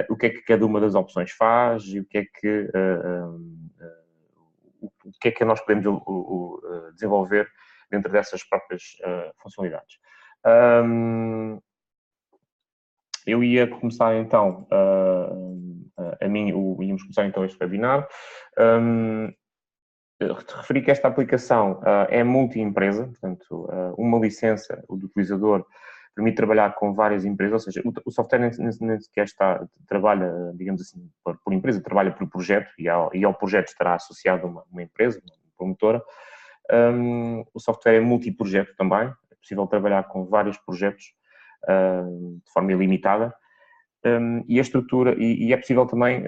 o que é que cada uma das opções faz e o que é que nós podemos desenvolver dentro dessas próprias funcionalidades. Eu ia começar então íamos começar então este webinar. Referi que esta aplicação é multi-empresa, portanto, uma licença do utilizador permite trabalhar com várias empresas, ou seja, o software nem sequer trabalha, digamos assim, por empresa, trabalha por projeto e ao projeto estará associado uma empresa, uma promotora. O software é multi-projeto também, é possível trabalhar com vários projetos de forma ilimitada. E a estrutura, e é possível também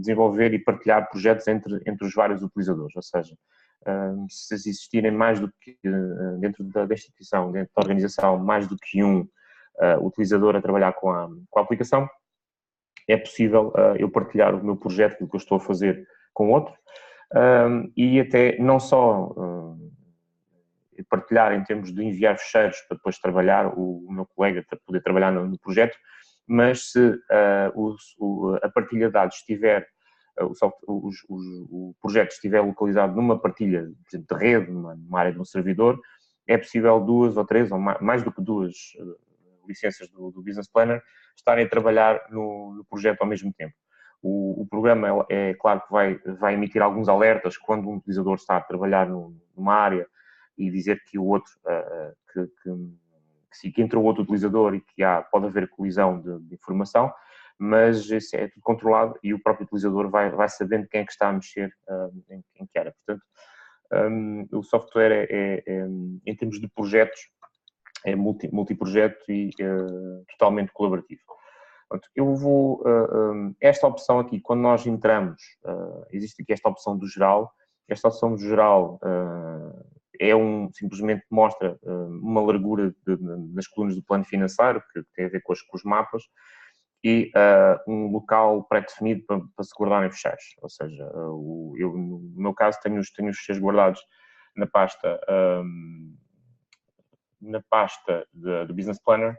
desenvolver e partilhar projetos entre os vários utilizadores, ou seja, se existirem mais do que, dentro da instituição, dentro da organização, mais do que um utilizador a trabalhar com a aplicação, é possível eu partilhar o meu projeto, o que eu estou a fazer com outro, e até não só partilhar em termos de enviar fecheiros para depois trabalhar, o meu colega para poder trabalhar no projeto, mas se a partilha de dados estiver, o projeto estiver localizado numa partilha, por exemplo, de rede, numa área de um servidor, é possível 2 ou 3, ou mais do que 2 licenças do Business Planner estarem a trabalhar no projeto ao mesmo tempo. O programa, é claro que vai emitir alguns alertas quando um utilizador está a trabalhar numa área e dizer que o outro, que entra outro utilizador e que pode haver colisão de informação, mas isso é tudo controlado e o próprio utilizador vai sabendo quem é que está a mexer em que área. Portanto, o software em termos de projetos, é multiprojeto e totalmente colaborativo. Portanto, eu vou... esta opção aqui, quando nós entramos, existe aqui esta opção do geral. Esta opção do geral simplesmente mostra uma largura nas colunas do plano financeiro, que tem a ver com os mapas, e um local pré-definido para se guardarem fecheiros. Ou seja, eu, no meu caso, tenho os fecheiros guardados na pasta do Business Planner,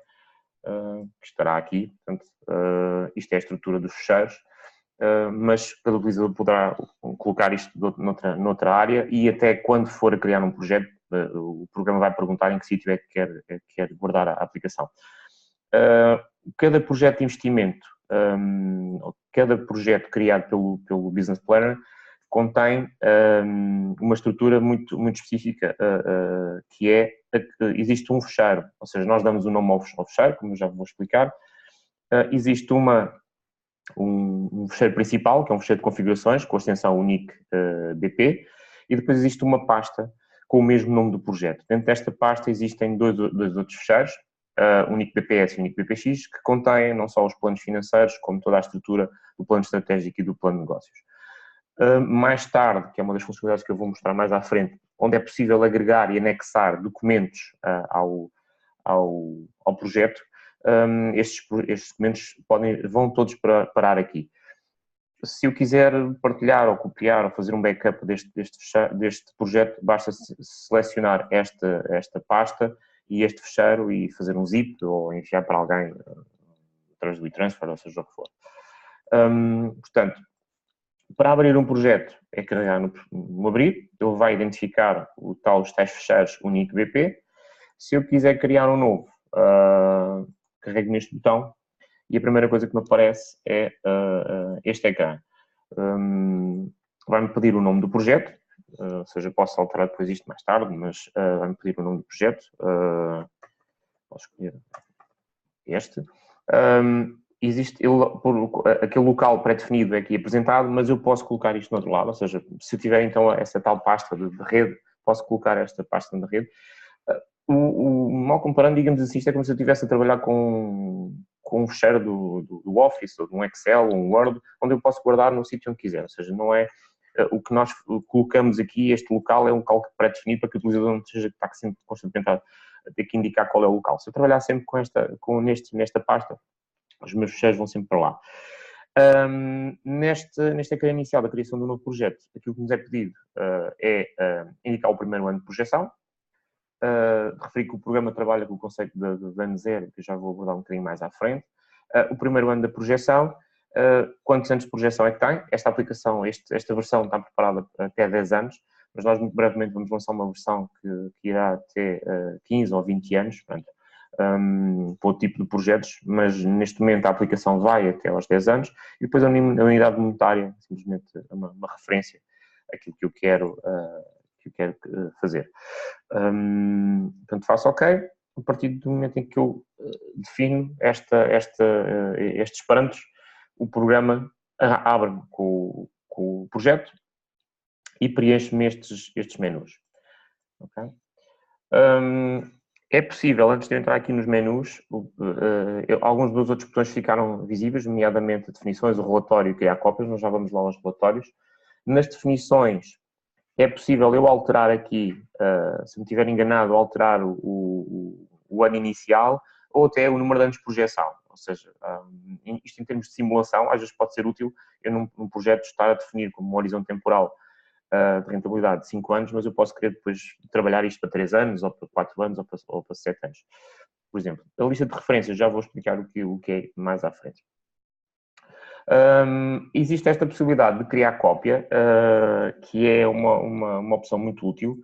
que estará aqui. Portanto, isto é a estrutura dos fecheiros, mas cada utilizador poderá colocar isto noutra área e até quando for a criar um projeto, o programa vai perguntar em que sítio é que quer guardar a aplicação. Cada projeto de investimento, cada projeto criado pelo Business Planner contém uma estrutura muito específica, que é existe um fecheiro, ou seja, nós damos o nome ao fecheiro, como eu já vou explicar. Existe um fecheiro principal, que é um fecheiro de configurações, com a extensão unique BP, e depois existe uma pasta com o mesmo nome do projeto. Dentro desta pasta existem dois outros fecheiros, unique BPS e unique BPX, que contêm não só os planos financeiros, como toda a estrutura do plano estratégico e do plano de negócios. Mais tarde, que é uma das funcionalidades que eu vou mostrar mais à frente, onde é possível agregar e anexar documentos ao projeto, estes documentos vão todos parar aqui. Se eu quiser partilhar ou copiar ou fazer um backup deste projeto, basta selecionar esta pasta e este fecheiro e fazer um zip ou enviar para alguém através do e-transfer, ou seja o que for. Portanto, para abrir um projeto, é carregar no abrir, ele vai identificar os tais fecheiros unique BP. Se eu quiser criar um novo, carrego neste botão e a primeira coisa que me aparece é este ecrã. Vai-me pedir o nome do projeto, ou seja, posso alterar depois isto mais tarde, mas vai-me pedir o nome do projeto. Posso escolher este. Existe aquele local pré-definido aqui apresentado, mas eu posso colocar isto no outro lado, ou seja, se eu tiver então essa tal pasta de rede, posso colocar esta pasta na rede. Mal comparando, digamos assim, isto é como se eu estivesse a trabalhar com um fecheiro do Office, ou de um Excel, ou um Word, onde eu posso guardar no sítio onde quiser, ou seja, não é o que nós colocamos aqui, este local é um local pré-definido para que o utilizador não seja que está sempre constantemente a ter que indicar qual é o local. Se eu trabalhar sempre nesta pasta, os meus fecheiros vão sempre para lá. Neste ecrã inicial da criação do novo projeto, aquilo que nos é pedido é indicar o primeiro ano de projeção. Referi que o programa trabalha com o conceito de ano zero, que eu já vou abordar um bocadinho mais à frente. o primeiro ano da projeção, quantos anos de projeção é que tem. Esta aplicação, esta versão está preparada até 10 anos, mas nós muito brevemente vamos lançar uma versão que irá até 15 ou 20 anos, portanto, para o tipo de projetos, mas neste momento a aplicação vai até aos 10 anos, e depois a unidade monetária, simplesmente uma referência àquilo que eu quero fazer. Portanto, faço OK. A partir do momento em que eu defino estes parâmetros, o programa abre-me com o projeto e preenche-me estes menus. Okay? É possível, antes de eu entrar aqui nos menus, alguns dos outros botões ficaram visíveis, nomeadamente definições, o relatório e criar cópias, nós já vamos lá aos relatórios. Nas definições, é possível eu alterar aqui, se me estiver enganado, alterar o ano inicial ou até o número de anos de projeção. Ou seja, isto em termos de simulação, às vezes pode ser útil eu num projeto estar a definir como um horizonte temporal de rentabilidade de 5 anos, mas eu posso querer depois trabalhar isto para 3 anos, ou para 4 anos, ou para 7 anos. Por exemplo, a lista de referências, já vou explicar o que é mais à frente. Existe esta possibilidade de criar cópia, que é uma opção muito útil.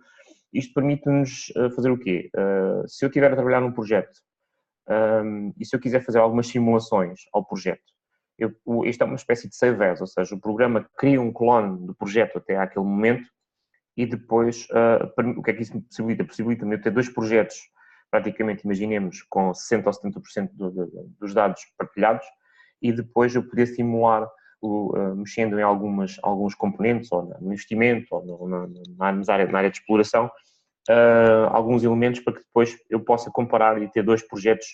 Isto permite-nos fazer o quê? Se eu estiver a trabalhar num projeto e se eu quiser fazer algumas simulações ao projeto, isto é uma espécie de save as, ou seja, o programa cria um clone do projeto até àquele momento e depois, o que é que isso me possibilita? Possibilita-me eu ter 2 projetos, praticamente, imaginemos, com 60% ou 70% dos dados partilhados, e depois eu poder simular, mexendo em alguns componentes, ou no investimento, ou na área de exploração, alguns elementos para que depois eu possa comparar e ter 2 projetos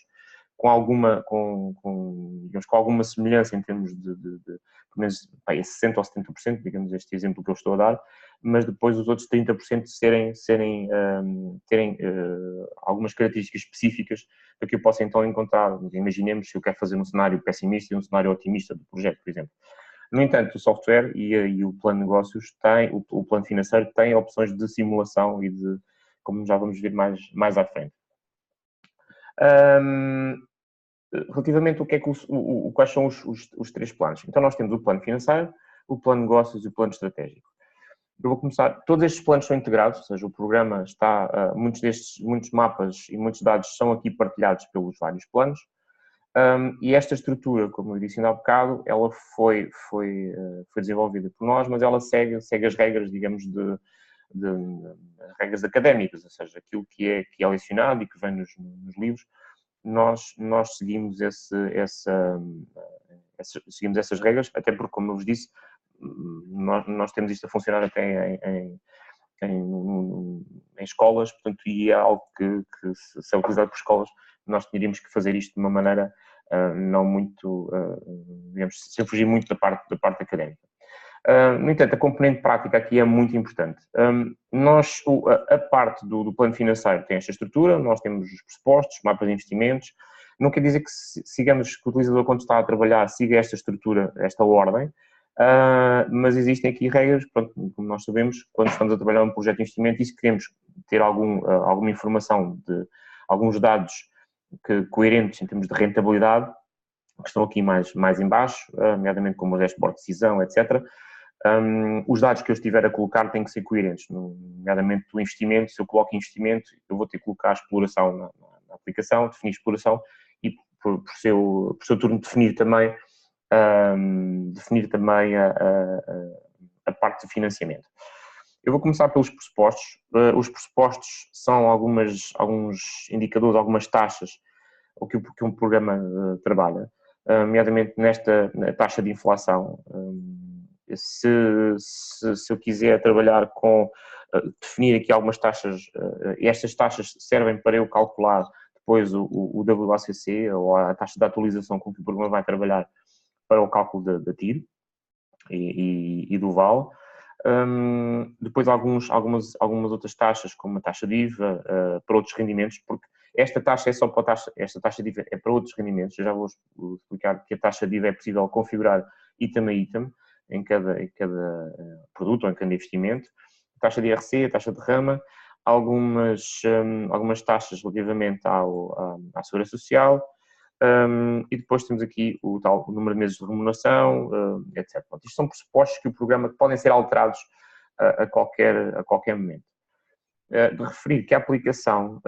com alguma semelhança em termos de pelo menos 60% ou 70%, digamos este exemplo que eu estou a dar, mas depois os outros 30% terem algumas características específicas para que eu possa então encontrar, imaginemos se eu quero fazer um cenário pessimista e um cenário otimista do projeto, por exemplo. No entanto, o software e o plano de negócios o plano financeiro tem opções de simulação e de, como já vamos ver mais à frente. Relativamente ao que é quais são os 3 planos. Então, nós temos o plano financeiro, o plano de negócios e o plano estratégico. Eu vou começar, todos estes planos são integrados, ou seja, o programa está, muitos mapas e muitos dados são aqui partilhados pelos vários planos, e esta estrutura, como eu disse ainda há bocado, ela foi desenvolvida por nós, mas ela segue as regras, digamos, de regras académicas, ou seja, aquilo que é lecionado e que vem nos livros, nós seguimos seguimos essas regras, até porque, como eu vos disse, nós temos isto a funcionar até em escolas, portanto, e é algo que se é utilizado por escolas, nós teríamos que fazer isto de uma maneira não muito, digamos, sem fugir muito da parte académica. No entanto, a componente prática aqui é muito importante. A parte do plano financeiro tem esta estrutura, nós temos os pressupostos, mapas de investimentos, não quer dizer que sigamos, que o utilizador quando está a trabalhar siga esta estrutura, esta ordem, mas existem aqui regras, pronto, como nós sabemos, quando estamos a trabalhar um projeto de investimento e se queremos ter alguma informação de alguns dados coerentes em termos de rentabilidade, que estão aqui mais em baixo, nomeadamente como o dashboard de decisão, etc., os dados que eu estiver a colocar têm que ser coerentes, nomeadamente do investimento. Se eu coloco investimento, eu vou ter que colocar a exploração na aplicação, definir exploração e, por seu turno, definir também a parte de financiamento. Eu vou começar pelos pressupostos. Os pressupostos são alguns indicadores, algumas taxas o que um programa trabalha, nomeadamente nesta taxa de inflação. Se eu quiser trabalhar definir aqui algumas taxas, estas taxas servem para eu calcular depois o WACC, ou a taxa de atualização com que o programa vai trabalhar para o cálculo da TIR e do VAL. Depois algumas outras taxas, como a taxa de IVA, para outros rendimentos, porque esta taxa é só para esta taxa de IVA é para outros rendimentos. Eu já vou explicar que a taxa de IVA é possível configurar item a item em cada produto ou em cada investimento. A taxa de IRC, a taxa de rama, algumas taxas relativamente à Segurança Social, e depois temos aqui o número de meses de remuneração, etc. Isto são pressupostos que o programa podem ser alterados a qualquer momento. De referir que a aplicação,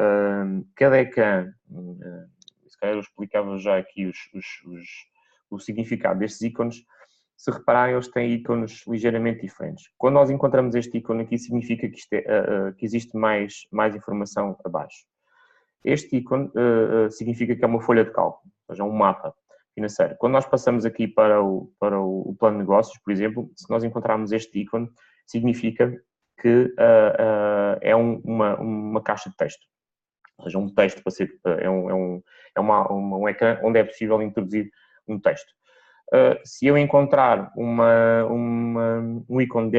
cada ecrã, se calhar eu explicava já aqui o significado destes ícones. Se repararem, eles têm ícones ligeiramente diferentes. Quando nós encontramos este ícone aqui, significa que, que existe mais informação abaixo. Este ícone significa que é uma folha de cálculo, ou seja, um mapa financeiro. Quando nós passamos aqui para o plano de negócios, por exemplo, se nós encontrarmos este ícone, significa que é uma caixa de texto. Ou seja, um texto para ser, é um ecrã onde é possível introduzir um texto. Se eu encontrar um ícone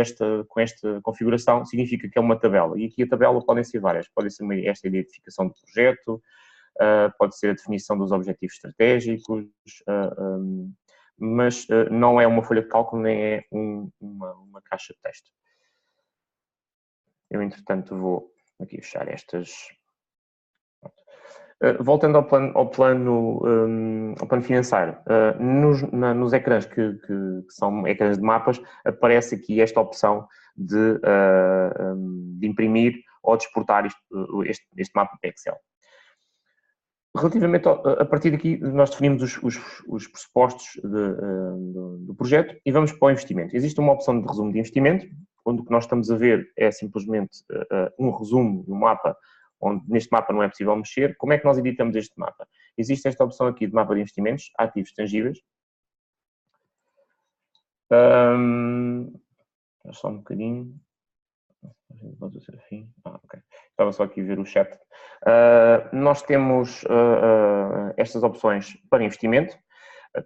com esta configuração, significa que é uma tabela. E aqui a tabela podem ser várias. Pode ser esta identificação do projeto, pode ser a definição dos objetivos estratégicos, mas não é uma folha de cálculo, nem é uma caixa de texto. Eu, entretanto, vou aqui fechar estas. Voltando ao plano financeiro, nos ecrãs que são ecrãs de mapas, aparece aqui esta opção de imprimir ou de exportar este mapa para Excel. Relativamente, a partir daqui, nós definimos os pressupostos do projeto e vamos para o investimento. Existe uma opção de resumo de investimento, onde o que nós estamos a ver é simplesmente um resumo no mapa, onde neste mapa não é possível mexer. Como é que nós editamos este mapa? Existe esta opção aqui de mapa de investimentos, ativos tangíveis. Só um bocadinho. Ok. Estava só aqui a ver o chat. Nós temos estas opções para investimento,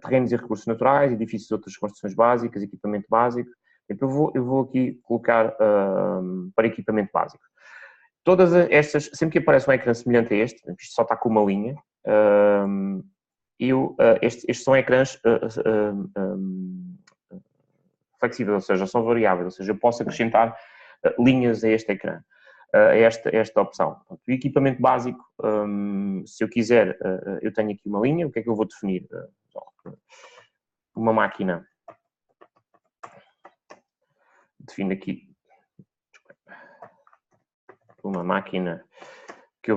terrenos e recursos naturais, edifícios e outras construções básicas, equipamento básico. Então, eu vou aqui colocar para equipamento básico. Todas estas, sempre que aparece um ecrã semelhante a este, isto só está com uma linha, estes são ecrãs flexíveis, ou seja, são variáveis, ou seja, eu posso acrescentar linhas a este ecrã, a esta opção. O equipamento básico, se eu quiser, eu tenho aqui uma linha, o que é que eu vou definir? Uma máquina, defino aqui uma máquina que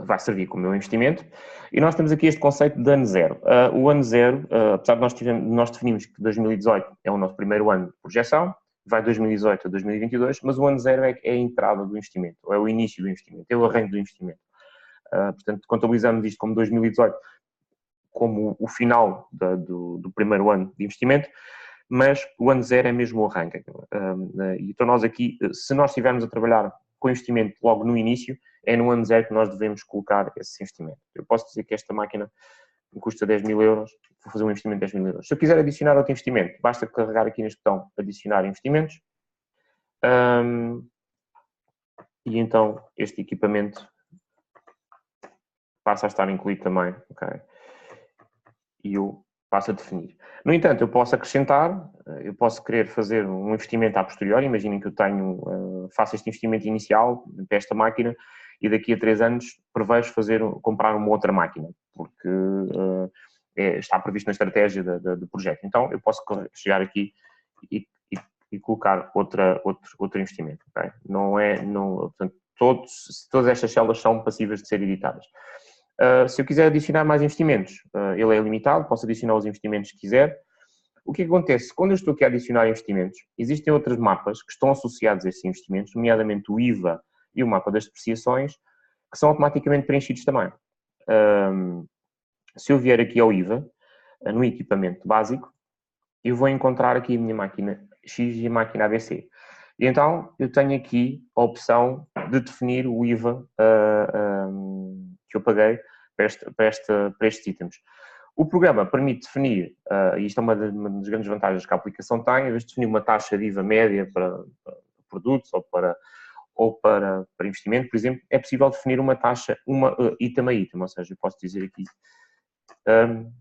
vai servir como meu investimento, e nós temos aqui este conceito de ano zero. O ano zero, apesar de nós definimos que 2018 é o nosso primeiro ano de projeção, vai 2018 a 2022, mas o ano zero é a entrada do investimento, ou é o início do investimento, é o arranque do investimento. Portanto, contabilizamos isto como 2018, como o final do primeiro ano de investimento, mas o ano zero é mesmo o arranque. Então nós aqui, se nós estivermos a trabalhar com investimento logo no início, é no ano zero que nós devemos colocar esse investimento. Eu posso dizer que esta máquina me custa 10 mil euros, vou fazer um investimento de 10 mil euros. Se eu quiser adicionar outro investimento, basta carregar aqui neste botão adicionar investimentos, e então este equipamento passa a estar incluído também, ok? E eu passo a definir. No entanto, eu posso acrescentar, eu posso querer fazer um investimento a posteriori. Imaginem que eu faço este investimento inicial para esta máquina e daqui a 3 anos prevejo comprar uma outra máquina, porque está previsto na estratégia do projeto. Então, eu posso chegar aqui e colocar outro investimento. Okay? Portanto, todas estas células são passíveis de ser editadas. Se eu quiser adicionar mais investimentos, ele é limitado, posso adicionar os investimentos que quiser. O que acontece? Quando eu estou aqui a adicionar investimentos, existem outros mapas que estão associados a esses investimentos, nomeadamente o IVA e o mapa das depreciações, que são automaticamente preenchidos também. Se eu vier aqui ao IVA, no equipamento básico, eu vou encontrar aqui a minha máquina X e a máquina ABC. E então, eu tenho aqui a opção de definir o IVA que eu paguei para estes itens. O programa permite definir, e isto é uma das grandes vantagens que a aplicação tem, em vez de definir uma taxa de IVA média para produtos ou para investimento, por exemplo, é possível definir uma taxa, item a item, ou seja, eu posso dizer aqui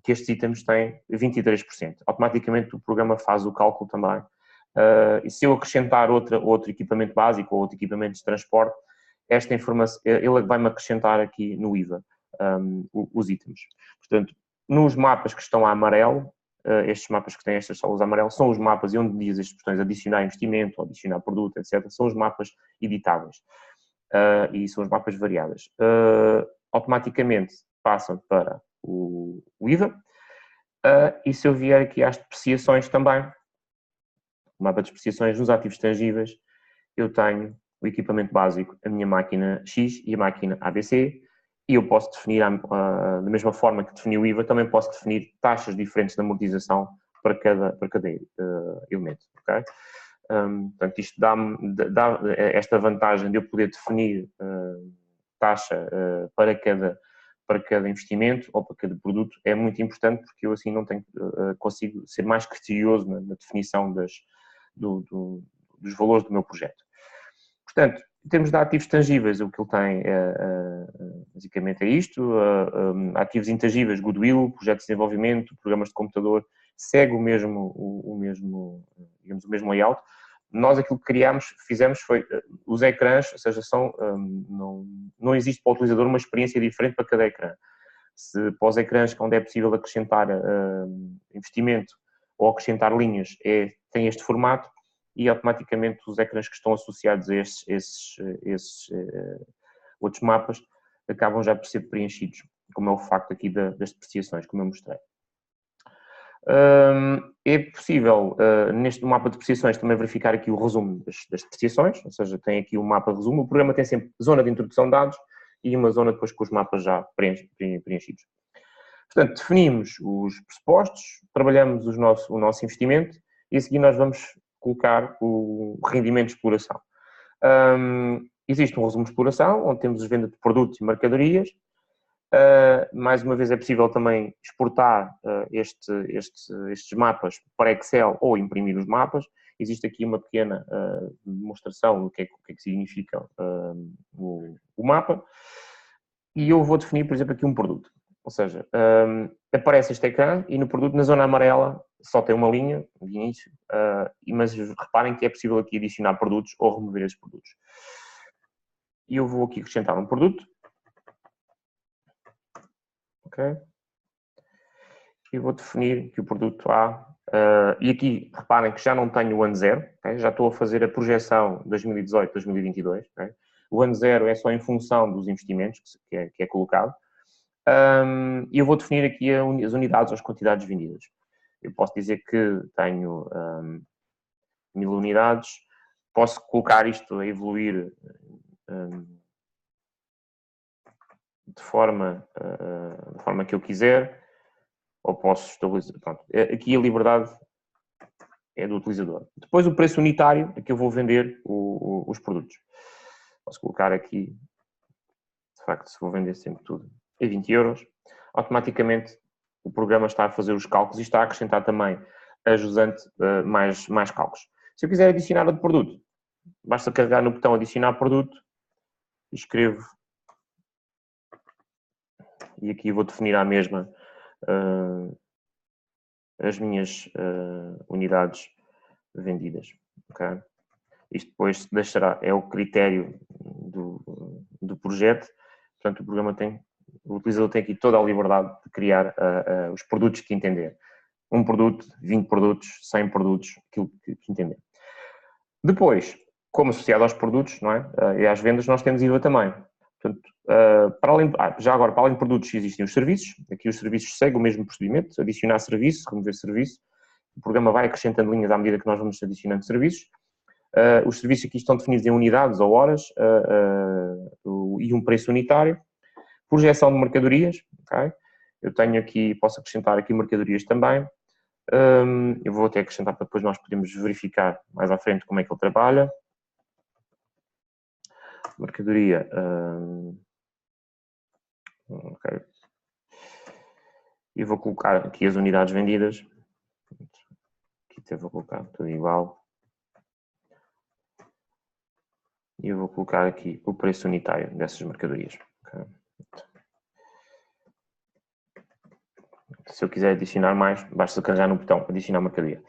que estes itens têm 23%. Automaticamente o programa faz o cálculo também. E se eu acrescentar outro equipamento básico ou outro equipamento de transporte, esta informação, ele vai-me acrescentar aqui no IVA os itens. Portanto, nos mapas que estão a amarelo, estes mapas que têm estas células a amarelo, são os mapas onde diz estes botões adicionar investimento, adicionar produto, etc. São os mapas editáveis e são os mapas variáveis. Automaticamente passam para o IVA e se eu vier aqui às depreciações também, o mapa de depreciações nos ativos tangíveis, eu tenho o equipamento básico, a minha máquina X e a máquina ABC, e eu posso definir, da mesma forma que defini o IVA, também posso definir taxas diferentes de amortização para cada elemento. Okay? Portanto, isto dá esta vantagem de eu poder definir taxa para cada investimento ou para cada produto, é muito importante porque eu assim não tenho, consigo ser mais criterioso na definição dos valores do meu projeto. Portanto, em termos de ativos tangíveis, o que ele tem basicamente é isto, ativos intangíveis, goodwill, projetos de desenvolvimento, programas de computador, segue o mesmo layout. Nós aquilo que fizemos foi, os ecrãs, ou seja, não existe para o utilizador uma experiência diferente para cada ecrã. Se para os ecrãs onde é possível acrescentar investimento ou acrescentar linhas, tem este formato, e automaticamente os ecrãs que estão associados a esses outros mapas acabam já por ser preenchidos, como é o facto aqui das depreciações, como eu mostrei. É possível, neste mapa de depreciações, também verificar aqui o resumo das depreciações, ou seja, tem aqui um mapa de resumo. O programa tem sempre zona de introdução de dados e uma zona depois com os mapas já preenchidos. Portanto, definimos os pressupostos, trabalhamos o nosso investimento e a seguir nós vamos colocar o rendimento de exploração. Existe um resumo de exploração, onde temos as vendas de produtos e mercadorias. Mais uma vez é possível também exportar estes mapas para Excel ou imprimir os mapas. Existe aqui uma pequena demonstração do que é que significa o mapa. E eu vou definir, por exemplo, aqui um produto. Ou seja, aparece este ecrã e no produto, na zona amarela, só tem uma linha de início, mas reparem que é possível aqui adicionar produtos ou remover esses produtos. E eu vou aqui acrescentar um produto. Ok? E vou definir que o produto A, e aqui reparem que já não tenho o ano zero, okay? Já estou a fazer a projeção 2018-2022. Okay? O ano zero é só em função dos investimentos que é colocado. E eu vou definir aqui as unidades ou as quantidades vendidas. Eu posso dizer que tenho 1000 unidades, posso colocar isto a evoluir de forma que eu quiser, ou posso estabelecer. Pronto. Aqui a liberdade é do utilizador. Depois o preço unitário, aqui eu vou vender os produtos. Posso colocar aqui, de facto, se vou vender sempre tudo, é 20 euros. Automaticamente o programa está a fazer os cálculos e está a acrescentar também a jusante mais cálculos. Se eu quiser adicionar outro produto, basta carregar no botão adicionar produto, escrevo e aqui vou definir à mesma as minhas unidades vendidas. Okay? Isto depois deixará, é o critério do projeto, portanto o utilizador tem aqui toda a liberdade de criar os produtos que entender. Um produto, 20 produtos, 100 produtos, aquilo que entender. Depois, como associado aos produtos, não é? E às vendas, nós temos IVA também. Portanto, para além de produtos existem os serviços. Aqui os serviços seguem o mesmo procedimento, adicionar serviço, remover serviço. O programa vai acrescentando linhas à medida que nós vamos adicionando serviços. Os serviços aqui estão definidos em unidades ou horas e um preço unitário. Projeção de mercadorias, okay? Eu tenho aqui, posso acrescentar aqui mercadorias também. Eu vou até acrescentar para depois nós podermos verificar mais à frente como é que ele trabalha. Mercadoria. Okay. E vou colocar aqui as unidades vendidas. Aqui até vou colocar tudo igual. E eu vou colocar aqui o preço unitário dessas mercadorias. Okay. Se eu quiser adicionar mais, basta carregar no botão adicionar mercadoria.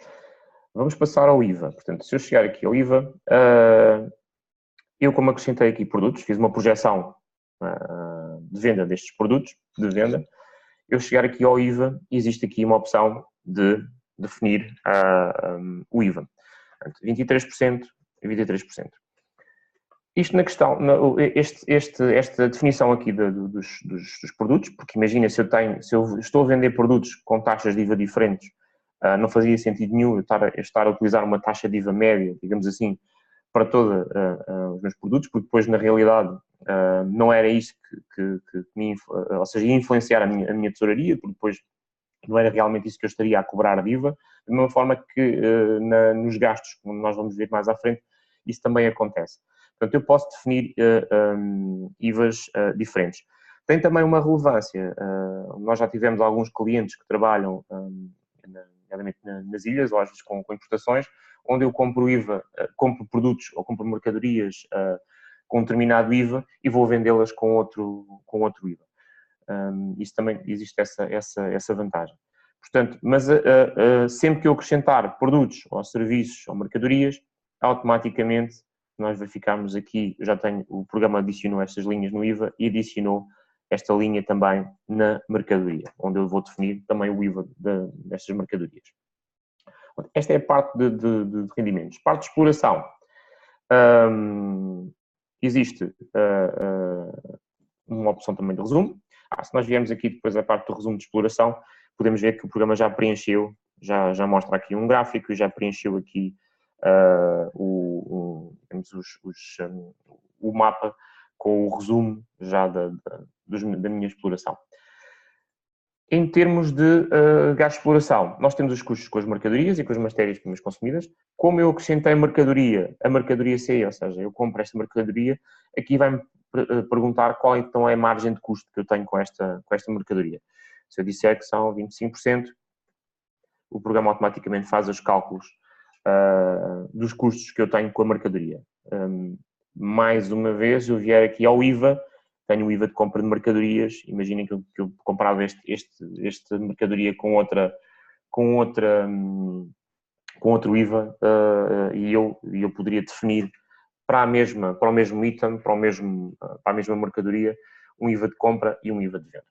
Vamos passar ao IVA. Portanto, se eu chegar aqui ao IVA, eu como acrescentei aqui produtos, fiz uma projeção de venda destes produtos, de venda, eu chegar aqui ao IVA, existe aqui uma opção de definir o IVA. Portanto, 23% e 23%. Isto na questão, esta definição aqui dos produtos, porque imagina se eu estou a vender produtos com taxas de IVA diferentes, não fazia sentido nenhum eu estar a utilizar uma taxa de IVA média, digamos assim, para todos os meus produtos, porque depois na realidade não era isso ou seja, ia influenciar a minha tesouraria, porque depois não era realmente isso que eu estaria a cobrar de IVA, de uma forma que nos gastos, como nós vamos ver mais à frente, isso também acontece. Portanto, eu posso definir IVAs diferentes. Tem também uma relevância. Nós já tivemos alguns clientes que trabalham nas ilhas, lojas com importações, onde eu compro IVA, compro produtos ou compro mercadorias com um determinado IVA e vou vendê-las com outro IVA. Isso também existe essa vantagem. Portanto, mas sempre que eu acrescentar produtos ou serviços ou mercadorias, automaticamente nós verificamos aqui, eu já tenho, o programa adicionou estas linhas no IVA e adicionou esta linha também na mercadoria, onde eu vou definir também o IVA destas mercadorias. Esta é a parte de rendimentos. Parte de exploração. Existe uma opção também de resumo. Se nós viermos aqui depois a parte do resumo de exploração, podemos ver que o programa já preencheu, já mostra aqui um gráfico e já preencheu aqui o mapa com o resumo já da minha exploração. Em termos de gasto de exploração, nós temos os custos com as mercadorias e com as matérias-primas consumidas. Como eu acrescentei a mercadoria CE, ou seja, eu compro esta mercadoria, aqui vai-me perguntar qual então é a margem de custo que eu tenho com esta mercadoria. Se eu disser que são 25%, o programa automaticamente faz os cálculos dos custos que eu tenho com a mercadoria. Mais uma vez, eu vier aqui ao IVA, tenho o IVA de compra de mercadorias, imaginem que eu comprava esta mercadoria com outro IVA e eu poderia definir para o mesmo item, para a mesma mercadoria, um IVA de compra e um IVA de venda.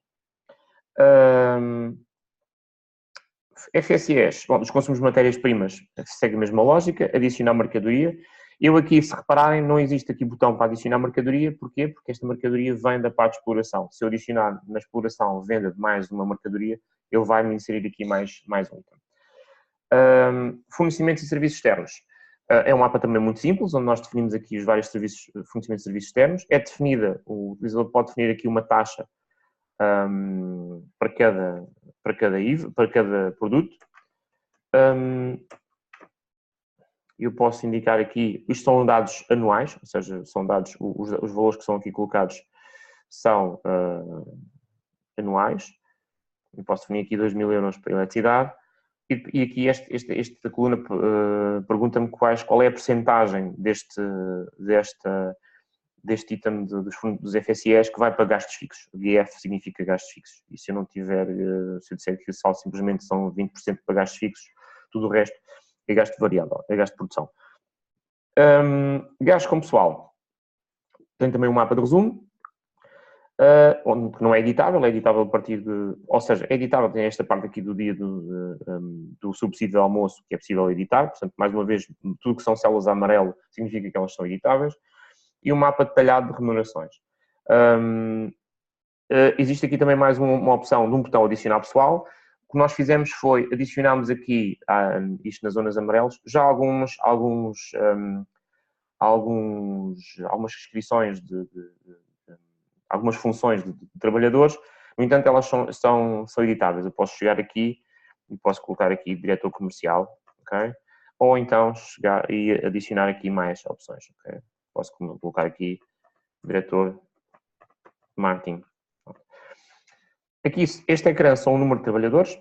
FSEs, bom, os consumos de matérias-primas, segue a mesma lógica, adicionar mercadoria. Eu aqui, se repararem, não existe aqui botão para adicionar mercadoria. Porquê? Porque esta mercadoria vem da parte de exploração. Se eu adicionar na exploração venda de mais uma mercadoria, ele vai me inserir aqui mais um item. Fornecimentos e serviços externos. É um mapa também muito simples, onde nós definimos aqui os vários fornecimentos de serviços externos. É definida, o utilizador pode definir aqui uma taxa para cada produto. Eu posso indicar aqui, isto são dados anuais, ou seja, são dados, os valores que são aqui colocados são anuais. Eu posso definir aqui 2.000 euros para a eletricidade. E aqui esta coluna pergunta-me qual é a percentagem deste item dos FSEs que vai para gastos fixos. O GF significa gastos fixos. E se eu não tiver, se eu disser que só simplesmente são 20% para gastos fixos, tudo o resto é gasto variável, é gasto de produção. Gastos com pessoal. Tem também um mapa de resumo, onde não é editável a partir de... Ou seja, é editável, tem esta parte aqui do dia do subsídio de almoço, que é possível editar. Portanto, mais uma vez, tudo que são células amarelo significa que elas são editáveis. E um mapa detalhado de remunerações. Existe aqui também mais uma opção de um botão adicionar pessoal. O que nós fizemos foi adicionarmos aqui, isto nas zonas amarelas, já algumas inscrições algumas funções de trabalhadores. No entanto, elas são editáveis. Eu posso chegar aqui e posso colocar aqui diretor comercial, ok? Ou então chegar e adicionar aqui mais opções, ok? Posso colocar aqui diretor marketing. Aqui, este ecrã são o número de trabalhadores,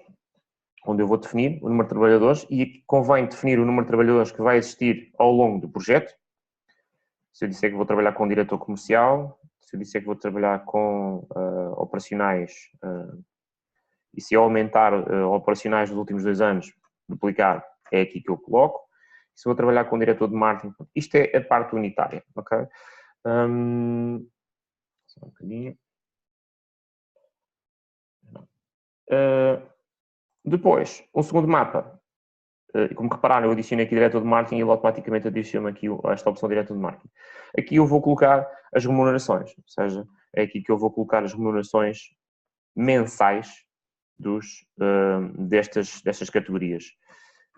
onde eu vou definir o número de trabalhadores e convém definir o número de trabalhadores que vai existir ao longo do projeto. Se eu disser que vou trabalhar com diretor comercial, se eu disser que vou trabalhar com operacionais, e se eu aumentar operacionais nos últimos 2 anos, duplicar, é aqui que eu coloco. Se eu vou trabalhar com diretor de marketing, isto é a parte unitária, ok? Só um bocadinho. Depois, um segundo mapa. Como repararam, eu adicionei aqui diretor de marketing e ele automaticamente adiciona aqui esta opção diretor de marketing. Aqui eu vou colocar as remunerações, ou seja, é aqui que eu vou colocar as remunerações mensais destas categorias,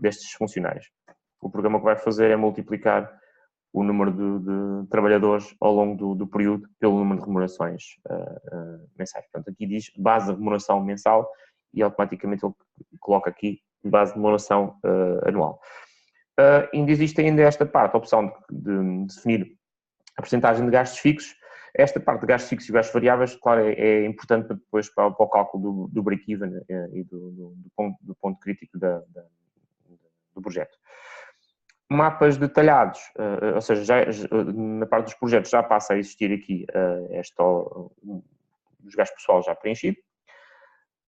destes funcionários. O programa que vai fazer é multiplicar o número de trabalhadores ao longo do período pelo número de remunerações mensais. Portanto, aqui diz base de remuneração mensal e automaticamente ele coloca aqui base de remuneração anual. Ainda existe ainda esta parte, a opção de definir a percentagem de gastos fixos. Esta parte de gastos fixos e gastos variáveis, claro, é importante depois para o cálculo do break-even e do ponto crítico do projeto. Mapas detalhados, ou seja, na parte dos projetos já passa a existir aqui os gastos pessoais já preenchido.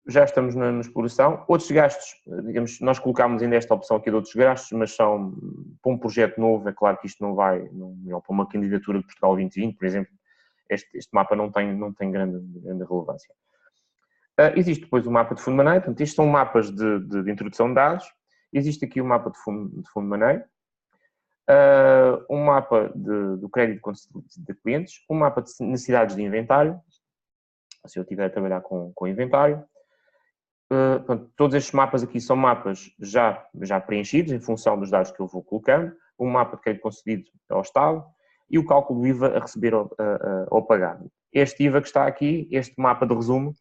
Já estamos na exploração. Outros gastos, digamos, nós colocámos ainda esta opção aqui de outros gastos, mas são para um projeto novo, é claro que isto não vai, para uma candidatura de Portugal 2020, por exemplo, este mapa não tem grande relevância. Existe depois o mapa de fundo de maneio, portanto, estes são mapas de introdução de dados. Existe aqui o mapa de fundo de maneio. Um mapa do crédito de clientes, um mapa de necessidades de inventário, se eu estiver a trabalhar com inventário. Portanto, todos estes mapas aqui são mapas já preenchidos em função dos dados que eu vou colocando, um mapa de crédito concedido ao Estado e o cálculo do IVA a receber ou pagar. Este IVA que está aqui, este mapa de resumo,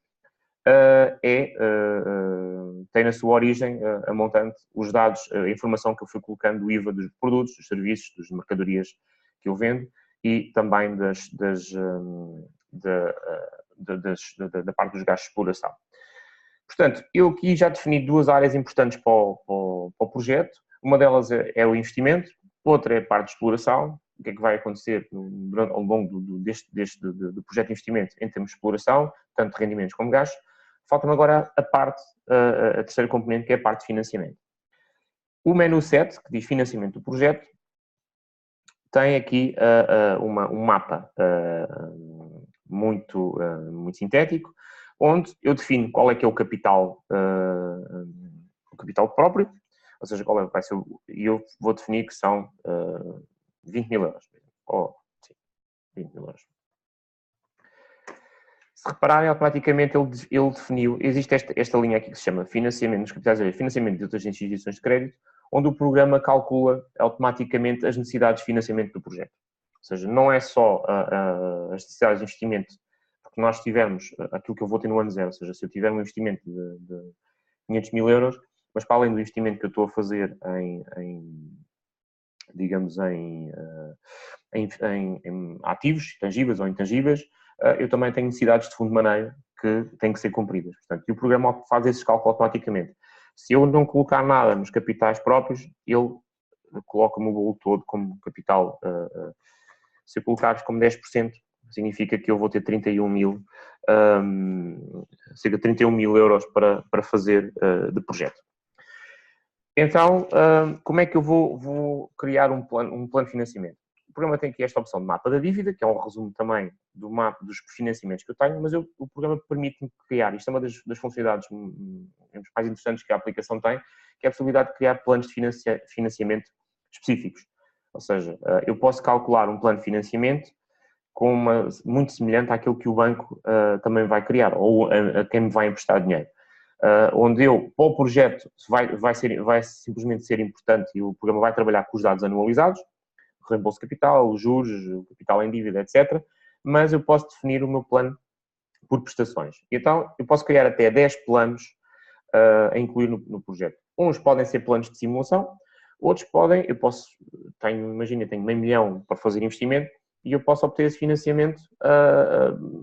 tem na sua origem a montante os dados, a informação que eu fui colocando do IVA dos produtos, dos serviços, das mercadorias que eu vendo e também da parte dos gastos de exploração. Portanto, eu aqui já defini duas áreas importantes para o projeto. Uma delas é o investimento, outra é a parte de exploração. O que é que vai acontecer ao longo do projeto de investimento em termos de exploração, tanto de rendimentos como gastos. Falta-me agora a terceira componente, que é a parte de financiamento. O menu 7, que diz financiamento do projeto, tem aqui um mapa muito sintético, onde eu defino qual é que é o capital próprio, ou seja, e eu vou definir que são 20 mil euros. Sim, 20 mil euros. Se repararem, automaticamente ele definiu, existe esta linha aqui que se chama financiamento dos capitais, financiamento de outras instituições de crédito, onde o programa calcula automaticamente as necessidades de financiamento do projeto. Ou seja, não é só as necessidades de investimento, porque nós tivermos aquilo que eu vou ter no ano zero, ou seja, se eu tiver um investimento de 500 mil euros, mas para além do investimento que eu estou a fazer em ativos, tangíveis ou intangíveis, eu também tenho necessidades de fundo de maneio que têm que ser cumpridas. Portanto, e o programa faz esses cálculos automaticamente. Se eu não colocar nada nos capitais próprios, ele coloca-me o bolo todo como capital. Se eu colocar como 10%, significa que eu vou ter 31 mil, cerca de 31 mil euros para fazer de projeto. Então, como é que eu vou criar um plano de financiamento? O programa tem aqui esta opção de mapa da dívida, que é um resumo também do mapa dos financiamentos que eu tenho, mas o programa permite-me criar, isto é uma das funcionalidades mais interessantes que a aplicação tem, que é a possibilidade de criar planos de financiamento específicos. Ou seja, eu posso calcular um plano de financiamento muito semelhante àquilo que o banco também vai criar, ou a quem me vai emprestar dinheiro. Onde para o projeto vai simplesmente ser importante e o programa vai trabalhar com os dados anualizados, o reembolso de capital, os juros, o capital em dívida, etc. Mas eu posso definir o meu plano por prestações. Então, eu posso criar até 10 planos a incluir no projeto. Uns podem ser planos de simulação, outros imagina, tenho meio milhão para fazer investimento e eu posso obter esse financiamento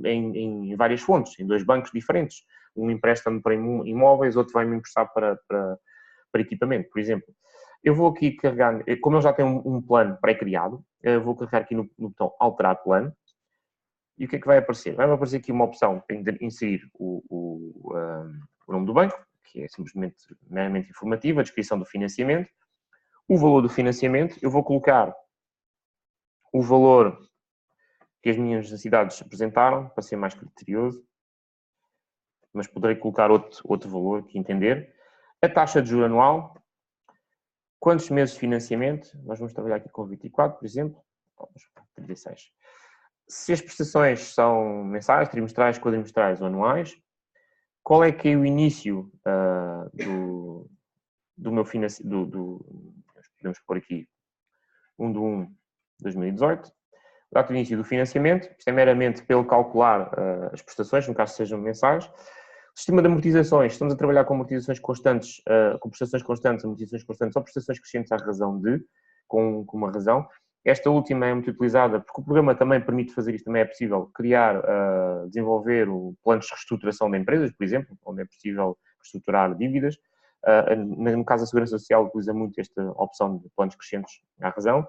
em várias fontes, em 2 bancos diferentes. Um empresta-me para imóveis, outro vai-me emprestar para equipamento, por exemplo. Eu vou aqui carregar, como eu já tenho um plano pré-criado, eu vou carregar aqui no botão alterar plano. E o que é que vai aparecer? Vai-me aparecer aqui uma opção para inserir o nome do banco, que é simplesmente meramente informativa, a descrição do financiamento, o valor do financiamento. Eu vou colocar o valor que as minhas necessidades apresentaram, para ser mais criterioso. mas poderei colocar outro valor que entender. A taxa de juros anual, quantos meses de financiamento, nós vamos trabalhar aqui com 24, por exemplo, vamos para 36. Se as prestações são mensais, trimestrais, quadrimestrais ou anuais, qual é que é o início do meu financiamento, podemos pôr aqui 1/1/2018, data de início do financiamento, isto é meramente pelo calcular as prestações, no caso sejam mensais. Sistema de amortizações, estamos a trabalhar com amortizações constantes, com prestações constantes, amortizações constantes ou prestações crescentes à razão de, com uma razão. Esta última é muito utilizada porque o programa também permite fazer isto, também é possível criar, desenvolver planos de reestruturação de empresas, por exemplo, onde é possível reestruturar dívidas. No caso da Segurança Social, utiliza muito esta opção de planos crescentes à razão.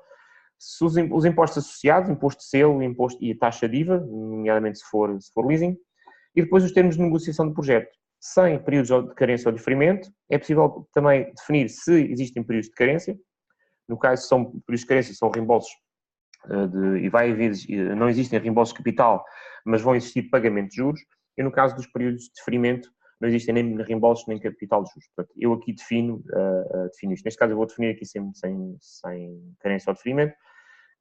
Se os impostos associados, imposto de selo, imposto e a taxa de IVA, nomeadamente se for leasing, e depois os termos de negociação do projeto. Sem períodos de carência ou diferimento, é possível também definir se existem períodos de carência. No caso, são períodos de carência, são reembolsos e vai haver, não existem reembolsos de capital, mas vão existir pagamentos de juros. E no caso dos períodos de diferimento, não existem nem reembolsos nem capital de juros. Portanto, eu aqui defino isto. Neste caso, eu vou definir aqui sem carência ou diferimento.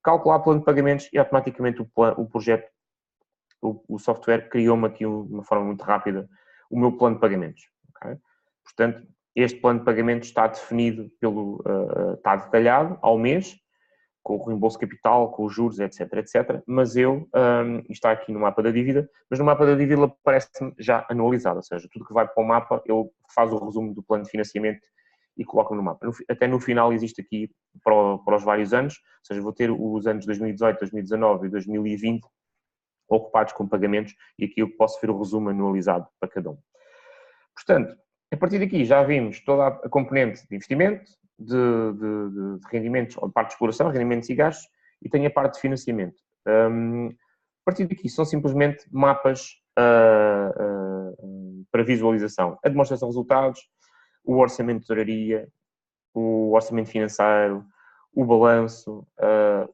Calcular plano de pagamentos e automaticamente o projeto, o software criou-me aqui de uma forma muito rápida o meu plano de pagamentos. Okay? Portanto, este plano de pagamentos está definido está detalhado ao mês, com o reembolso capital, com os juros, etc, etc. Mas está aqui no mapa da dívida, mas no mapa da dívida aparece-me já anualizado, ou seja, tudo que vai para o mapa, ele faz o resumo do plano de financiamento e coloca no mapa. Até no final existe aqui para os vários anos, ou seja, vou ter os anos 2018, 2019 e 2020 ocupados com pagamentos e aqui eu posso ver o resumo anualizado para cada um. Portanto, a partir daqui já vimos toda a componente de investimento, de rendimentos, ou de parte de exploração, rendimentos e gastos, e tenho a parte de financiamento. A partir daqui são simplesmente mapas para visualização. A demonstração de resultados, o orçamento de tesouraria, o orçamento financeiro, o balanço,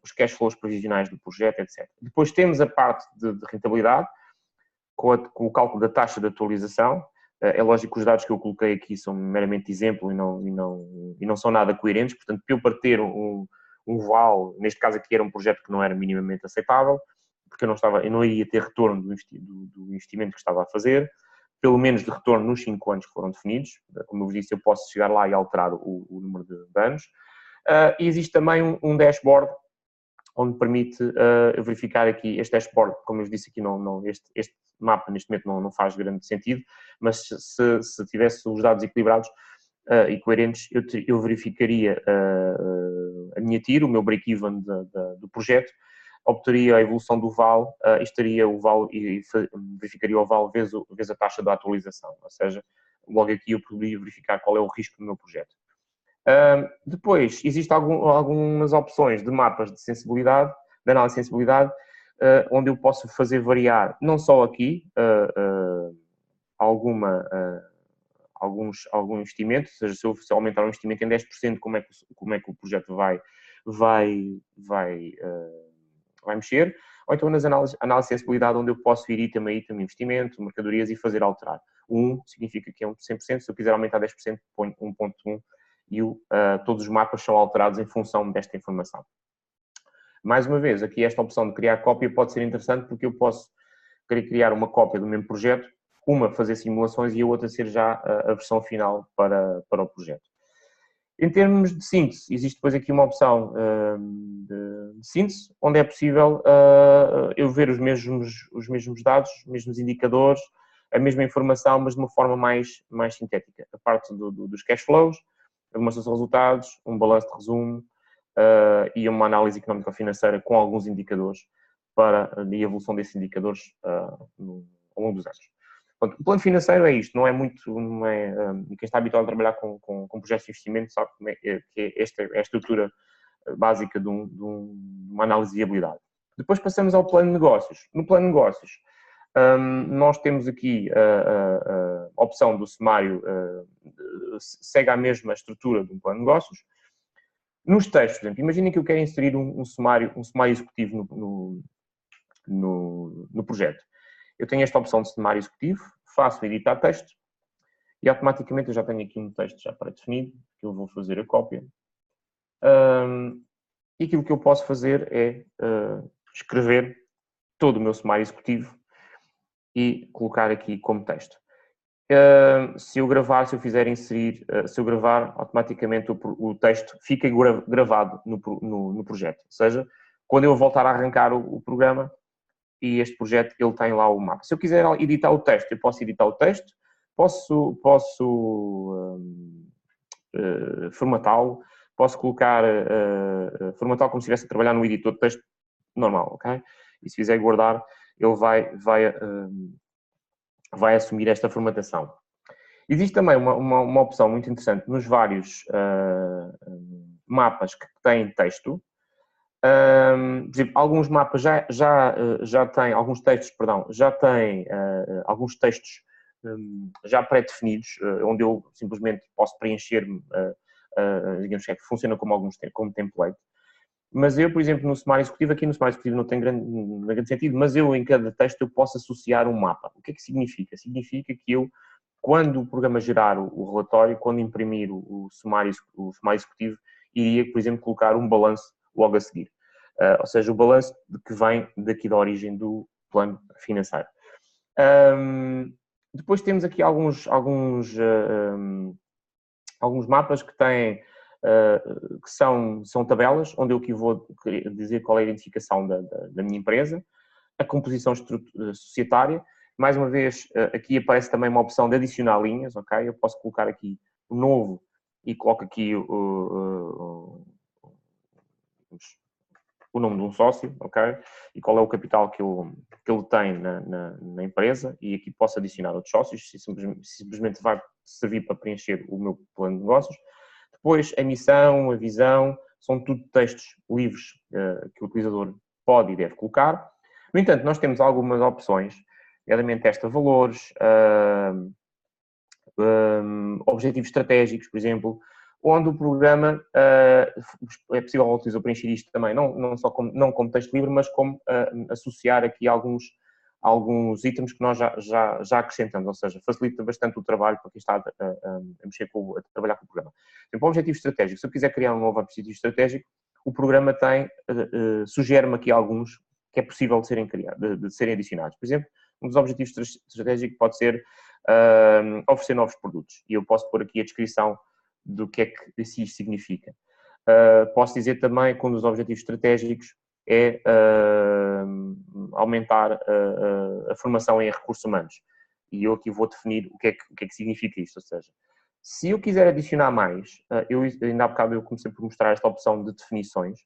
os cash flows previsionais do projeto, etc. Depois temos a parte de rentabilidade, com o cálculo da taxa de atualização. É lógico que os dados que eu coloquei aqui são meramente exemplo e não são nada coerentes, portanto, para ter um VAL, neste caso aqui era um projeto que não era minimamente aceitável, porque eu não iria ter retorno do investimento que estava a fazer, pelo menos de retorno nos 5 anos que foram definidos. Como eu vos disse, eu posso chegar lá e alterar o número de anos. E existe também um dashboard onde permite verificar aqui este dashboard, como eu disse aqui, este mapa neste momento não faz grande sentido, mas se tivesse os dados equilibrados e coerentes, eu verificaria a minha TIR, o meu break-even do projeto, obteria a evolução do VAL e verificaria o VAL vezes a taxa de atualização, ou seja, logo aqui eu poderia verificar qual é o risco do meu projeto. Depois, existem algumas opções de mapas de sensibilidade, de análise de sensibilidade, onde eu posso fazer variar, não só aqui, algum investimento, ou seja, se eu aumentar um investimento em 10%, como é que o projeto vai mexer, ou então nas análises de sensibilidade, onde eu posso ir item a item, investimento, mercadorias e fazer alterar. 1 significa que é 100%, se eu quiser aumentar 10%, ponho 1.1 e todos os mapas são alterados em função desta informação. Mais uma vez, aqui esta opção de criar cópia pode ser interessante porque eu posso querer criar uma cópia do mesmo projeto, uma fazer simulações e a outra ser já a versão final para o projeto. Em termos de síntese, existe depois aqui uma opção de síntese, onde é possível eu ver os mesmos dados, os mesmos indicadores, a mesma informação, mas de uma forma mais sintética. A parte dos cash flows, a demonstração de resultados, um balanço de resumo e uma análise económico-financeira com alguns indicadores para a evolução desses indicadores ao longo dos anos. Portanto, o plano financeiro é isto, quem está habituado a trabalhar com projetos de investimento sabe que esta é a estrutura básica de uma análise de viabilidade. Depois passamos ao plano de negócios. No plano de negócios, nós temos aqui a opção do sumário, segue a mesma estrutura de um plano de negócios. Nos textos, por exemplo, imaginem que eu quero inserir um sumário executivo no projeto. Eu tenho esta opção de sumário executivo, faço editar texto e automaticamente eu já tenho aqui um texto já pré-definido, que eu vou fazer a cópia. E aquilo que eu posso fazer é escrever todo o meu sumário executivo e colocar aqui como texto. Se eu fizer inserir, se eu gravar, automaticamente o texto fica gravado no projeto. Ou seja, quando eu voltar a arrancar o programa e este projeto, ele tem lá o mapa. Se eu quiser editar o texto, eu posso editar o texto, posso formatá-lo, posso colocar, formatá-lo como se estivesse a trabalhar no editor de texto normal, ok? E se fizer guardar, ele vai assumir esta formatação. Existe também uma opção muito interessante nos vários mapas que têm texto. Por exemplo, alguns mapas já têm, alguns textos, perdão, já têm alguns textos já pré-definidos, onde eu simplesmente posso preencher-me, digamos que funciona como template. Mas eu, por exemplo, no sumário executivo, aqui no sumário executivo não tem grande sentido, mas eu em cada texto eu posso associar um mapa. O que é que significa? Significa que eu, quando o programa gerar o relatório, quando imprimir o sumário executivo, iria, por exemplo, colocar um balanço logo a seguir. Ou seja, o balanço que vem daqui da origem do plano financeiro. Depois temos aqui alguns mapas que têm que são tabelas, onde eu aqui vou dizer qual é a identificação da minha empresa, a composição societária. Mais uma vez, aqui aparece também uma opção de adicionar linhas, ok? Eu posso colocar aqui o novo e coloco aqui o nome de um sócio, ok? E qual é o capital que ele tem na empresa, e aqui posso adicionar outros sócios, se simplesmente vai servir para preencher o meu plano de negócios. Depois, a missão, a visão, são tudo textos livres que o utilizador pode e deve colocar. No entanto, nós temos algumas opções, nomeadamente valores, objetivos estratégicos, por exemplo, onde o programa é possível ao utilizador preencher isto também, não como texto livre, mas como associar aqui alguns itens que nós já acrescentamos, ou seja, facilita bastante o trabalho para quem está a trabalhar com o programa. Por exemplo, objetivo estratégico. Se eu quiser criar um novo objetivo estratégico, o programa sugere-me aqui alguns que é possível de serem adicionados. Por exemplo, um dos objetivos estratégicos pode ser oferecer novos produtos. E eu posso pôr aqui a descrição do que é que isso significa. Posso dizer também que um dos objetivos estratégicos é aumentar a formação em recursos humanos. E eu aqui vou definir o que é que significa isto. Ou seja, se eu quiser adicionar mais, ainda há bocado eu comecei por mostrar esta opção de definições,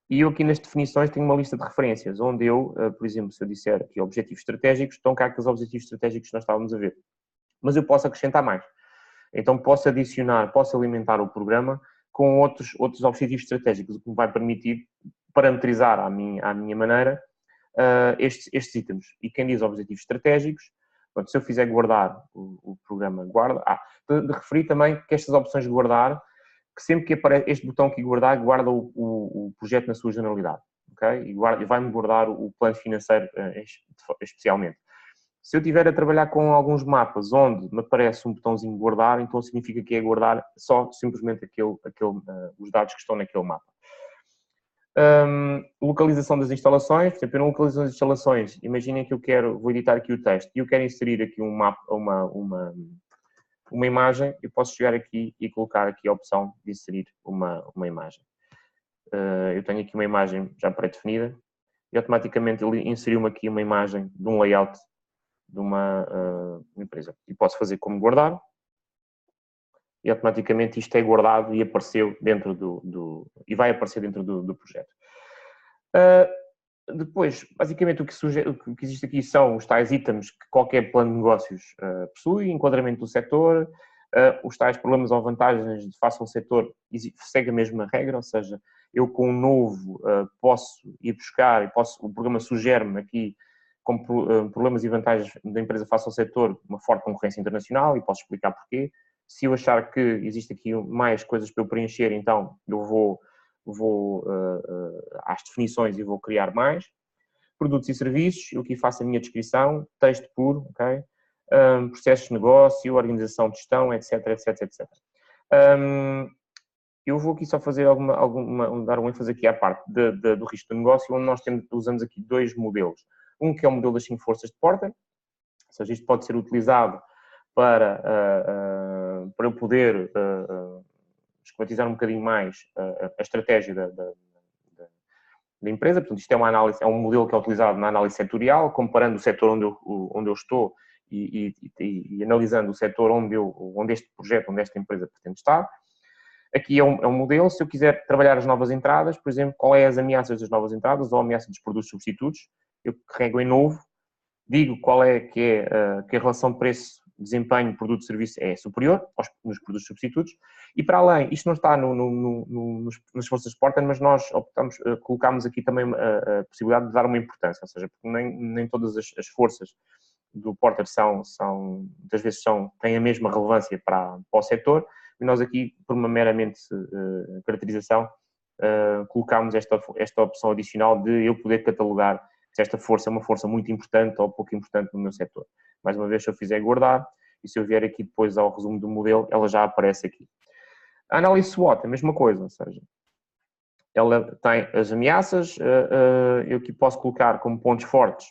e eu aqui nas definições tenho uma lista de referências, onde eu, por exemplo, se eu disser aqui objetivos estratégicos, estão cá aqueles objetivos estratégicos que nós estávamos a ver. Mas eu posso acrescentar mais. Então posso alimentar o programa com outros objetivos estratégicos, o que me vai permitir parametrizar à minha maneira estes itens. E quem diz objetivos estratégicos, pronto, se eu fizer guardar, o programa guarda. De referir também que estas opções de guardar, que sempre que aparece este botão aqui guardar, guarda o projeto na sua generalidade, ok? E vai-me guardar o plano financeiro especialmente. Se eu estiver a trabalhar com alguns mapas onde me aparece um botãozinho de guardar, então significa que é guardar só simplesmente os dados que estão naquele mapa. Localização das instalações. Por exemplo, na localização das instalações, imaginem que vou editar aqui o texto e eu quero inserir aqui um mapa, uma imagem. Eu posso chegar aqui e colocar aqui a opção de inserir uma imagem. Eu tenho aqui uma imagem já pré-definida e automaticamente ele inseriu-me aqui uma imagem de um layout de uma empresa. E posso fazer como guardar e automaticamente isto é guardado e apareceu dentro e vai aparecer dentro do projeto. Depois, basicamente o que existe aqui são os tais itens que qualquer plano de negócios possui: enquadramento do setor, os tais problemas ou vantagens de face a um setor, segue a mesma regra, ou seja, eu com um novo posso ir buscar e o programa sugere-me aqui com problemas e vantagens da empresa face ao setor, uma forte concorrência internacional, e posso explicar porquê. Se eu achar que existe aqui mais coisas para eu preencher, então eu vou às definições e vou criar mais. Produtos e serviços, eu aqui faço a minha descrição, texto puro, ok? processos de negócio, organização de gestão, etc, etc, etc. Eu vou aqui só fazer dar um ênfase aqui à parte do risco do negócio, onde nós usamos aqui dois modelos. Um que é o modelo das 5 forças de Porter, ou seja, isto pode ser utilizado para eu poder esquematizar um bocadinho mais a estratégia da empresa. Portanto, isto é uma análise, é um modelo que é utilizado na análise setorial, comparando o setor onde eu estou e analisando o setor onde este projeto, onde esta empresa pretende estar. Aqui é um modelo, se eu quiser trabalhar as novas entradas, por exemplo, qual é as ameaças das novas entradas ou a ameaça dos produtos substitutos, eu carrego em novo, digo qual é que a relação de preço-desempenho, produto-serviço é superior nos produtos substitutos, e para além, isto não está nas forças de Porter, mas nós colocámos aqui também a possibilidade de dar uma importância, ou seja, porque nem todas as forças do Porter muitas vezes têm a mesma relevância para o setor, e nós aqui, por uma meramente caracterização, colocámos esta opção adicional de eu poder catalogar se esta força é uma força muito importante ou pouco importante no meu setor. Mais uma vez, se eu fizer guardar, e se eu vier aqui depois ao resumo do modelo, ela já aparece aqui. A análise SWOT é a mesma coisa, ou seja, ela tem as ameaças, eu aqui posso colocar como pontos fortes.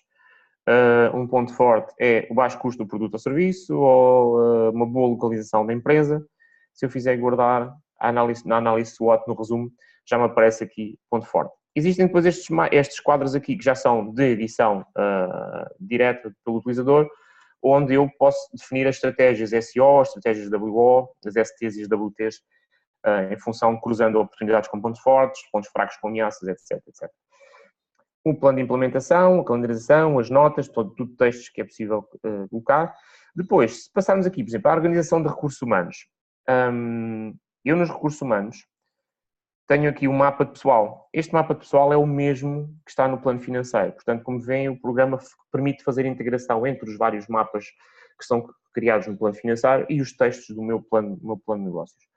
Um ponto forte é o baixo custo do produto ou serviço ou uma boa localização da empresa. Se eu fizer guardar na análise SWOT, no resumo, já me aparece aqui ponto forte. Existem depois estes quadros aqui que já são de edição direta pelo utilizador, onde eu posso definir as estratégias SEO, as estratégias WO, as STs e as WTs, em função, cruzando oportunidades com pontos fortes, pontos fracos com ameaças, etc, etc. O plano de implementação, a calendarização, as notas, tudo textos que é possível colocar. Depois, se passarmos aqui, por exemplo, a organização de recursos humanos. Eu, nos recursos humanos, tenho aqui um mapa de pessoal. Este mapa de pessoal é o mesmo que está no plano financeiro. Portanto, como veem, o programa permite fazer a integração entre os vários mapas que são criados no plano financeiro e os textos do meu plano de negócios.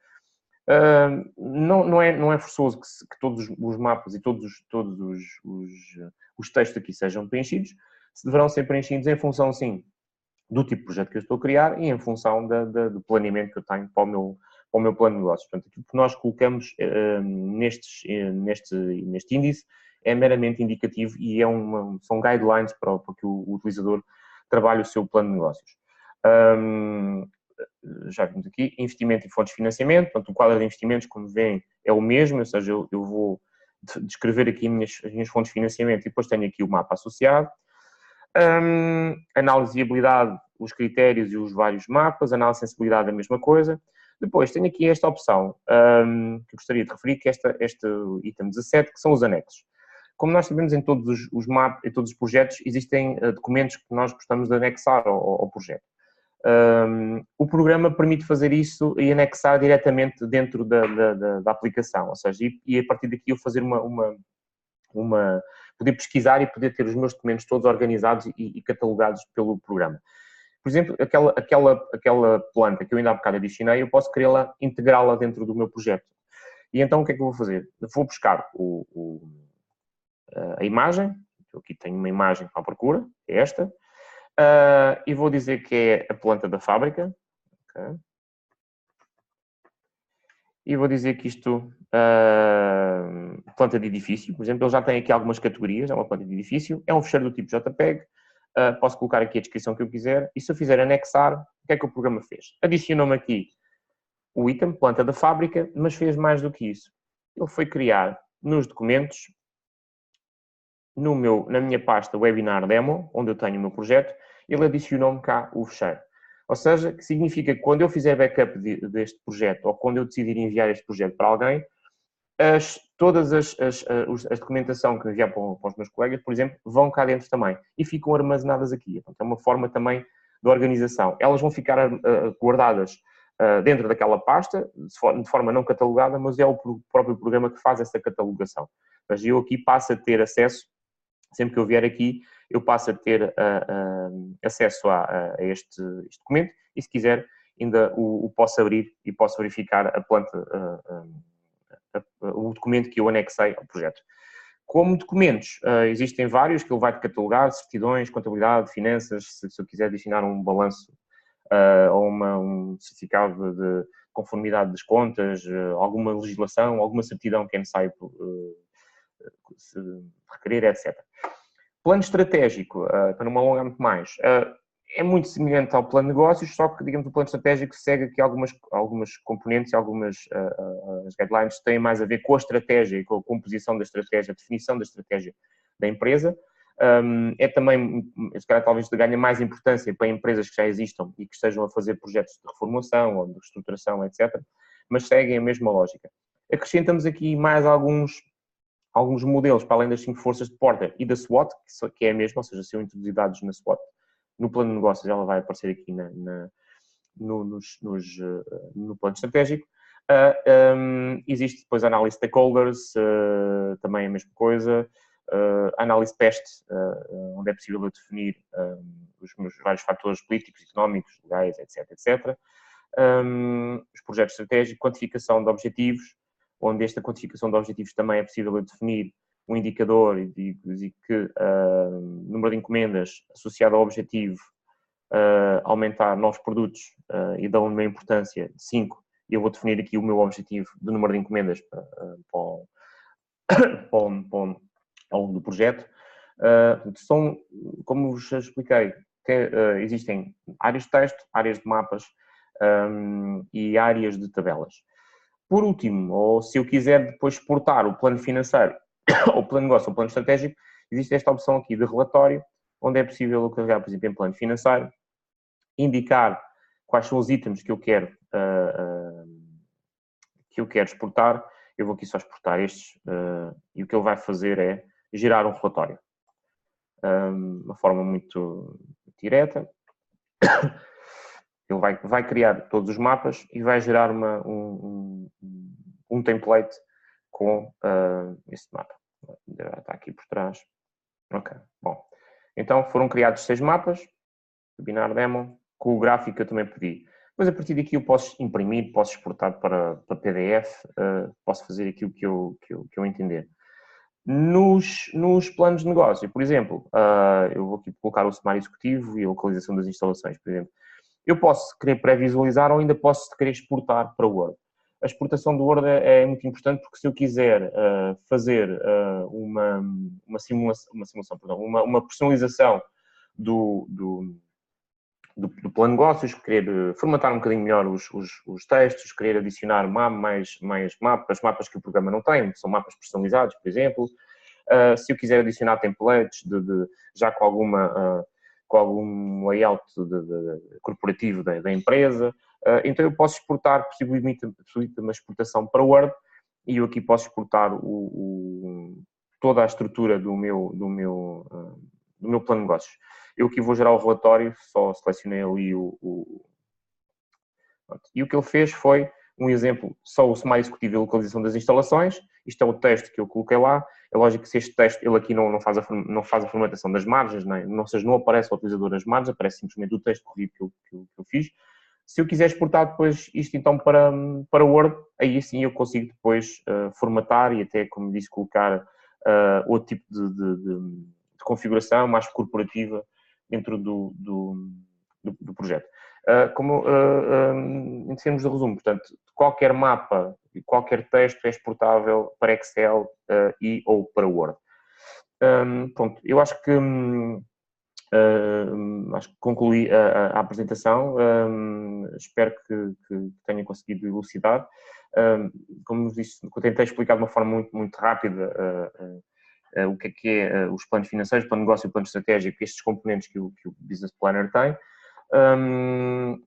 Não é forçoso que todos os mapas e todos os textos aqui sejam preenchidos. Deverão ser preenchidos em função, sim, do tipo de projeto que eu estou a criar e em função do planeamento que eu tenho para o meu plano de negócios. Portanto, aquilo que nós colocamos neste índice é meramente indicativo e são guidelines para que o utilizador trabalhe o seu plano de negócios. Já vimos aqui, investimento e fontes de financiamento. Portanto, o quadro de investimentos, como veem, é o mesmo, ou seja, eu vou descrever aqui as minhas fontes de financiamento e depois tenho aqui o mapa associado. Análise de viabilidade, os critérios e os vários mapas. Análise de sensibilidade, a mesma coisa. Depois tenho aqui esta opção que eu gostaria de referir, que é este item 17, que são os anexos. Como nós sabemos, em todos os mapas, em todos os projetos, existem documentos que nós gostamos de anexar ao projeto. O programa permite fazer isso e anexar diretamente dentro da aplicação, ou seja, e a partir daqui eu fazer poder pesquisar e poder ter os meus documentos todos organizados e catalogados pelo programa. Por exemplo, aquela planta que eu ainda há bocado adicionei, eu posso querê-la, integrá-la dentro do meu projeto. E então o que é que eu vou fazer? Vou buscar a imagem, eu aqui tenho uma imagem para a procura, é esta, e vou dizer que é a planta da fábrica, okay. E vou dizer que isto, planta de edifício, por exemplo, ele já tem aqui algumas categorias, é uma planta de edifício, é um fecheiro do tipo JPEG, posso colocar aqui a descrição que eu quiser, e se eu fizer anexar, o que é que o programa fez? Adicionou-me aqui o item, planta da fábrica, mas fez mais do que isso. Ele foi criar nos documentos, na minha pasta Webinar Demo, onde eu tenho o meu projeto, ele adicionou-me cá o fecheiro. Ou seja, que significa que quando eu fizer backup deste projeto ou quando eu decidir enviar este projeto para alguém, todas a documentação que eu enviar para os meus colegas, por exemplo, vão cá dentro também e ficam armazenadas aqui. Então, é uma forma também de organização. Elas vão ficar guardadas dentro daquela pasta, de forma não catalogada, mas é o próprio programa que faz essa catalogação. Mas eu aqui passo a ter acesso, sempre que eu vier aqui, eu passo a ter acesso a este documento e, se quiser, ainda o posso abrir e posso verificar a planta, o documento que eu anexei ao projeto. Como documentos, existem vários que ele vai catalogar, certidões, contabilidade, finanças, se eu quiser adicionar um balanço ou um certificado de conformidade das contas, alguma legislação, alguma certidão que é necessário se requerer, etc. Plano estratégico, para não me alongar muito mais, é muito semelhante ao plano de negócios, só que, digamos, o plano estratégico segue aqui algumas componentes e algumas as guidelines têm mais a ver com a estratégia e com a composição da estratégia, a definição da estratégia da empresa. É também, se calhar, talvez ganha mais importância para empresas que já existam e que estejam a fazer projetos de reformulação ou de reestruturação, etc., mas seguem a mesma lógica. Acrescentamos aqui mais alguns modelos, para além das 5 forças de Porter e da SWOT, que é a mesma, ou seja, são introduzidos na SWOT. No plano de negócios ela vai aparecer aqui no plano estratégico. Existe depois a análise de stakeholders, também a mesma coisa. Análise PEST, onde é possível definir os vários fatores políticos, económicos, legais, etc. Os projetos estratégicos, quantificação de objetivos, onde esta quantificação de objetivos também é possível definir um indicador e que número de encomendas associado ao objetivo aumentar novos produtos e dão uma importância de 5, e eu vou definir aqui o meu objetivo de número de encomendas ao longo do projeto. São, como vos expliquei, existem áreas de texto, áreas de mapas e áreas de tabelas. Por último, ou se eu quiser depois exportar o plano financeiro, ou plano de negócio, ou plano estratégico, existe esta opção aqui de relatório, onde é possível eu carregar, por exemplo, em plano financeiro, indicar quais são os itens que eu quero exportar. Eu vou aqui só exportar estes e o que ele vai fazer é gerar um relatório. Uma forma muito direta. Ele vai criar todos os mapas e vai gerar um template com este mapa. Está aqui por trás. Ok, bom. Então foram criados 6 mapas, webinar demo, com o gráfico que eu também pedi. Depois a partir daqui eu posso imprimir, posso exportar para PDF, posso fazer aquilo que eu entender. Nos planos de negócio, por exemplo, eu vou aqui colocar o sumário executivo e a localização das instalações, por exemplo. Eu posso querer pré-visualizar ou ainda posso querer exportar para o Word. A exportação do Word é muito importante porque se eu quiser fazer uma personalização do plano de negócios, querer formatar um bocadinho melhor os textos, querer adicionar mais mapas que o programa não tem, são mapas personalizados, por exemplo. Se eu quiser adicionar templates já com algum layout corporativo da empresa, então eu posso exportar, possivelmente uma exportação para o Word, e eu aqui posso exportar toda a estrutura do meu plano de negócios. Eu aqui vou gerar o relatório, só selecionei ali E o que ele fez foi um exemplo, só o sumário executivo e a localização das instalações. Isto é o texto que eu coloquei lá. É lógico que se este texto, ele aqui não faz a formatação das margens, ou seja, não aparece ao utilizador as margens, aparece simplesmente o texto corrido que eu fiz. Se eu quiser exportar depois isto então para o Word, aí sim eu consigo depois formatar e até, como disse, colocar outro tipo de configuração mais corporativa dentro do projeto. Em termos de resumo, portanto, qualquer mapa e qualquer texto é exportável para Excel ou para Word. Pronto, eu acho que concluí a apresentação. Espero que tenha conseguido elucidar. Como disse, eu tentei explicar de uma forma muito, muito rápida o que é os planos financeiros, o plano de negócio e o plano estratégico, estes componentes que o Business Planner tem.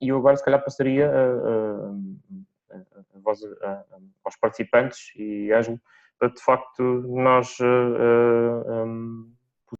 E eu agora, se calhar, passaria a voz aos participantes e, Ângelo, para, de facto, nós